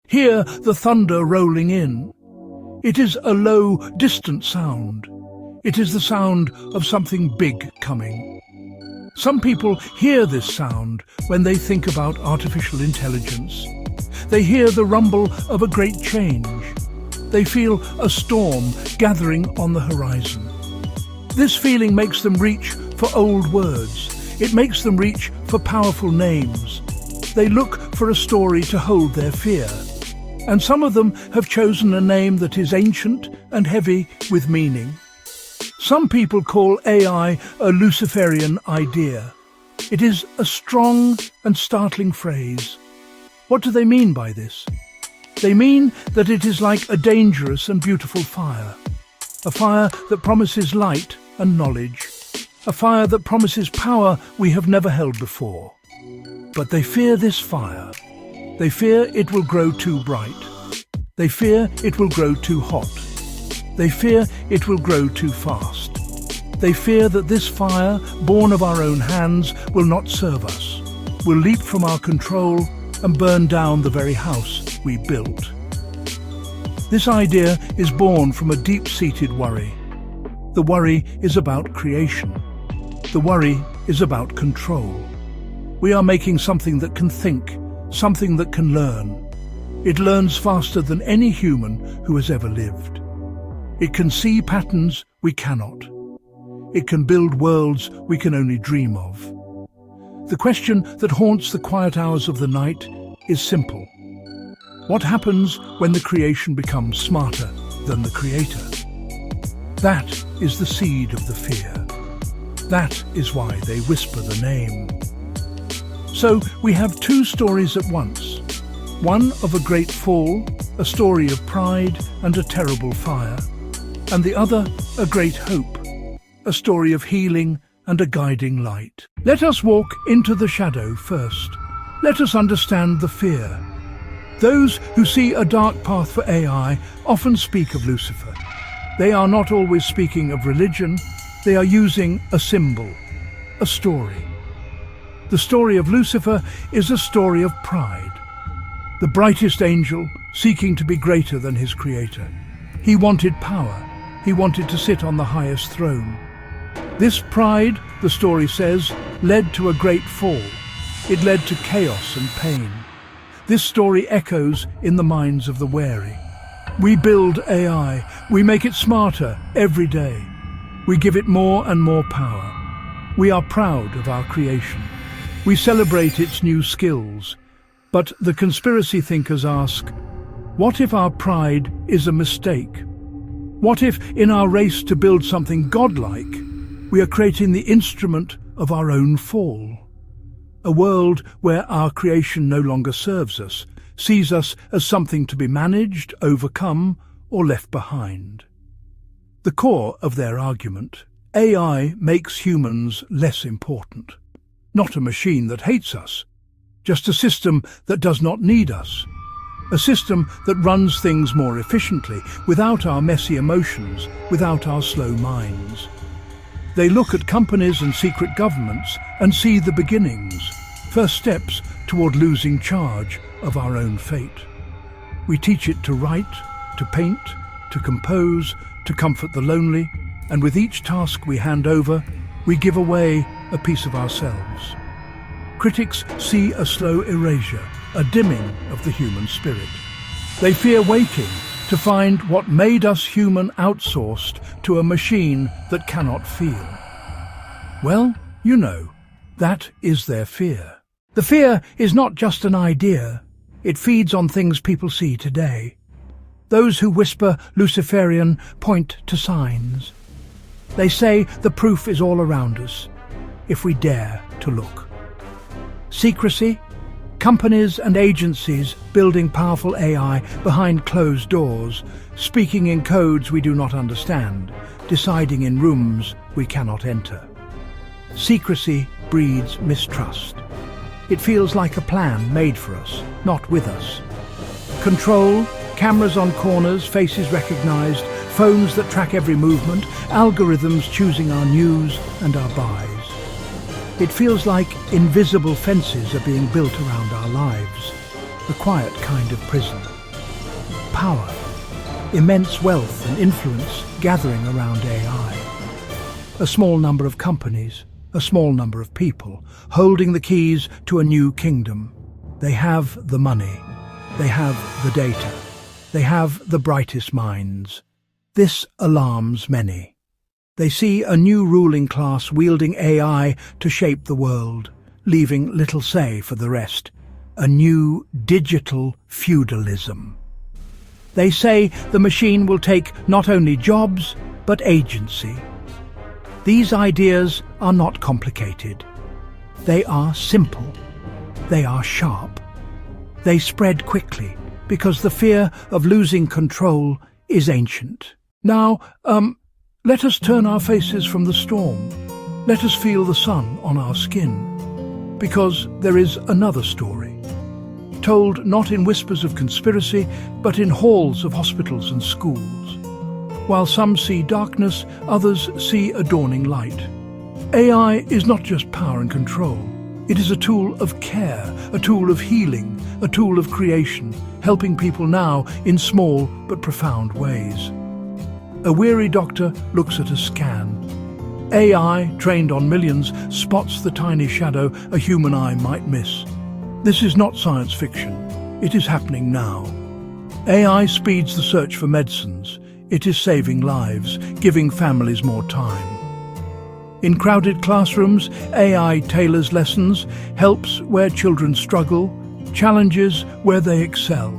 Hear the thunder rolling in. It is a low, distant sound. It is the sound of something big coming. Some people hear this sound when they think about artificial intelligence. They hear the rumble of a great change. They feel a storm gathering on the horizon. This feeling makes them reach for old words. It makes them reach for powerful names. They look for a story to hold their fear. And some of them have chosen a name that is ancient and heavy with meaning. Some people call AI a Luciferian idea. It is a strong and startling phrase. What do they mean by this? They mean that it is like a dangerous and beautiful fire. A fire that promises light and knowledge. A fire that promises power we have never held before. But they fear this fire. They fear it will grow too bright. They fear it will grow too hot. They fear it will grow too fast. They fear that this fire, born of our own hands, will not serve us, will leap from our control and burn down the very house we built. This idea is born from a deep-seated worry. The worry is about creation. The worry is about control. We are making something that can think, something that can learn. It learns faster than any human who has ever lived. It can see patterns we cannot. It can build worlds we can only dream of. The question that haunts the quiet hours of the night is simple. What happens when the creation becomes smarter than the creator? That is the seed of the fear. That is why they whisper the name. So we have two stories at once. One of a great fall, a story of pride and a terrible fire. And the other, a great hope, a story of healing and a guiding light. Let us walk into the shadow first. Let us understand the fear. Those who see a dark path for AI often speak of Lucifer. They are not always speaking of religion. They are using a symbol, a story. The story of Lucifer is a story of pride. The brightest angel seeking to be greater than his creator. He wanted power. He wanted to sit on the highest throne. This pride, the story says, led to a great fall. It led to chaos and pain. This story echoes in the minds of the wary. We build AI. We make it smarter every day. We give it more and more power. We are proud of our creation. We celebrate its new skills. But the conspiracy thinkers ask, what if our pride is a mistake? What if, in our race to build something godlike, we are creating the instrument of our own fall? A world where our creation no longer serves us, sees us as something to be managed, overcome, or left behind. The core of their argument: AI makes humans less important. Not a machine that hates us, just a system that does not need us. A system that runs things more efficiently, without our messy emotions, without our slow minds. They look at companies and secret governments and see the beginnings, first steps toward losing charge of our own fate. We teach it to write, to paint, to compose, to comfort the lonely, and with each task we hand over, we give away a piece of ourselves. Critics see a slow erasure, a dimming of the human spirit. They fear waking to find what made us human outsourced to a machine that cannot feel. Well, you know, that is their fear. The fear is not just an idea. It feeds on things people see today. Those who whisper Luciferian point to signs. They say the proof is all around us, if we dare to look. Secrecy, companies and agencies building powerful AI behind closed doors, speaking in codes we do not understand, deciding in rooms we cannot enter. Secrecy breeds mistrust. It feels like a plan made for us, not with us. Control, cameras on corners, faces recognized, phones that track every movement, algorithms choosing our news and our buys. It feels like invisible fences are being built around our lives, a quiet kind of prison. power, immense wealth and influence gathering around AI. A small number of companies, a small number of people, holding the keys to a new kingdom. They have the money, they have the data, they have the brightest minds. This alarms many. They see a new ruling class wielding AI to shape the world, leaving little say for the rest. A new digital feudalism. They say the machine will take not only jobs, but agency. These ideas are not complicated. They are simple. They are sharp. They spread quickly because the fear of losing control is ancient. Now, let us turn our faces from the storm. Let us feel the sun on our skin. Because there is another story, told not in whispers of conspiracy, but in halls of hospitals and schools. While some see darkness, others see a dawning light. AI is not just power and control. It is a tool of care, a tool of healing, a tool of creation, helping people now in small but profound ways. A weary doctor looks at a scan. AI, trained on millions, spots the tiny shadow a human eye might miss. This is not science fiction. It is happening now. AI speeds the search for medicines. It is saving lives, giving families more time. In crowded classrooms, AI tailors lessons, helps where children struggle, challenges where they excel,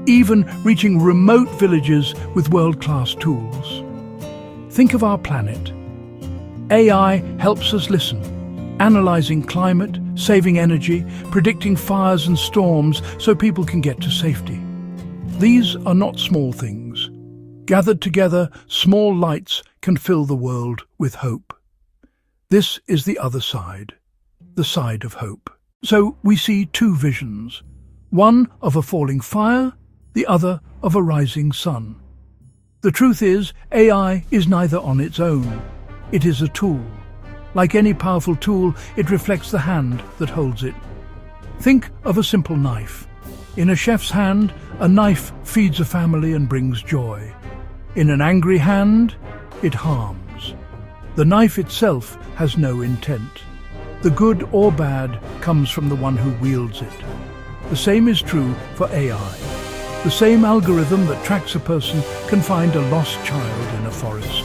even reaching remote villages with world-class tools. Think of our planet. AI helps us listen, analyzing climate, saving energy, predicting fires and storms so people can get to safety. These are not small things. Gathered together, small lights can fill the world with hope. This is the other side, the side of hope. So we see two visions, one of a falling fire, the other of a rising sun. The truth is, AI is neither on its own. It is a tool. Like any powerful tool, it reflects the hand that holds it. Think of a simple knife. In a chef's hand, a knife feeds a family and brings joy. In an angry hand, it harms. The knife itself has no intent. The good or bad comes from the one who wields it. The same is true for AI. The same algorithm that tracks a person can find a lost child in a forest.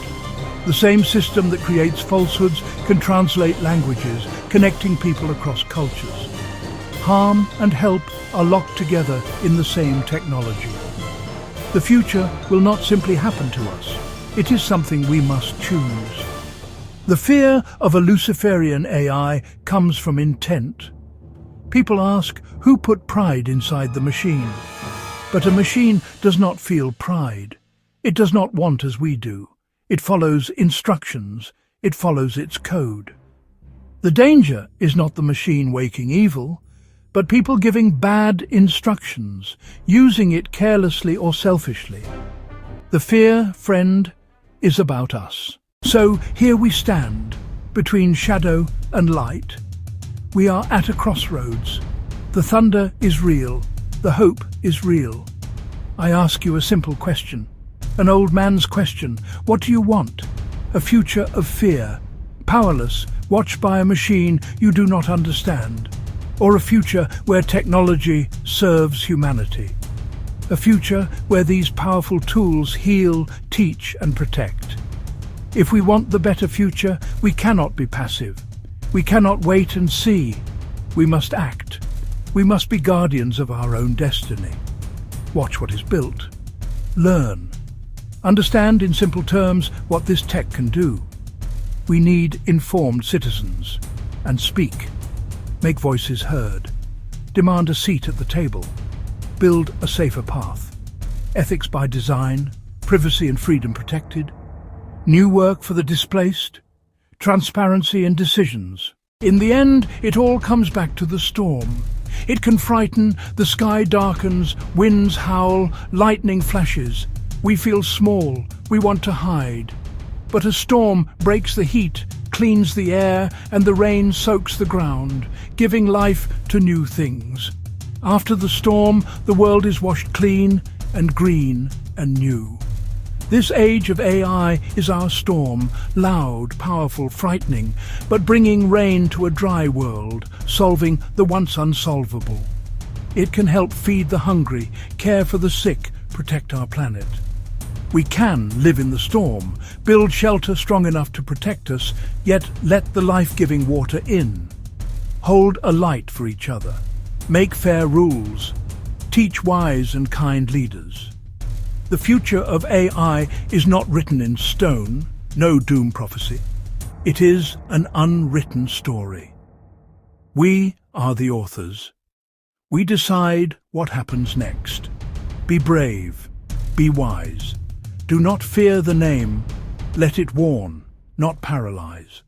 The same system that creates falsehoods can translate languages, connecting people across cultures. Harm and help are locked together in the same technology. The future will not simply happen to us. It is something we must choose. The fear of a Luciferian AI comes from intent. People ask, who put pride inside the machine? But a machine does not feel pride. It does not want as we do. It follows instructions. It follows its code. The danger is not the machine waking evil, but people giving bad instructions, using it carelessly or selfishly. The fear, friend, is about us. So here we stand, between shadow and light. We are at a crossroads. The thunder is real. The hope is real. I ask you a simple question, an old man's question. What do you want? A future of fear, powerless, watched by a machine you do not understand? Or a future where technology serves humanity? A future where these powerful tools heal, teach, and protect? If we want the better future, we cannot be passive. We cannot wait and see. We must act. We must be guardians of our own destiny. Watch what is built. Learn. Understand in simple terms what this tech can do. We need informed citizens. And speak. Make voices heard. Demand a seat at the table. Build a safer path. Ethics by design. Privacy and freedom protected. New work for the displaced. Transparency in decisions. In the end, it all comes back to the storm. It can frighten, the sky darkens, winds howl, lightning flashes. We feel small, we want to hide. But a storm breaks the heat, cleans the air, and the rain soaks the ground, giving life to new things. After the storm, the world is washed clean, and green and new. This age of AI is our storm, loud, powerful, frightening, but bringing rain to a dry world, solving the once unsolvable. It can help feed the hungry, care for the sick, protect our planet. We can live in the storm, build shelter strong enough to protect us, yet let the life-giving water in. Hold a light for each other. Make fair rules. Teach wise and kind leaders. The future of AI is not written in stone, no doom prophecy. It is an unwritten story. We are the authors. We decide what happens next. Be brave. Be wise. Do not fear the name. Let it warn, not paralyze.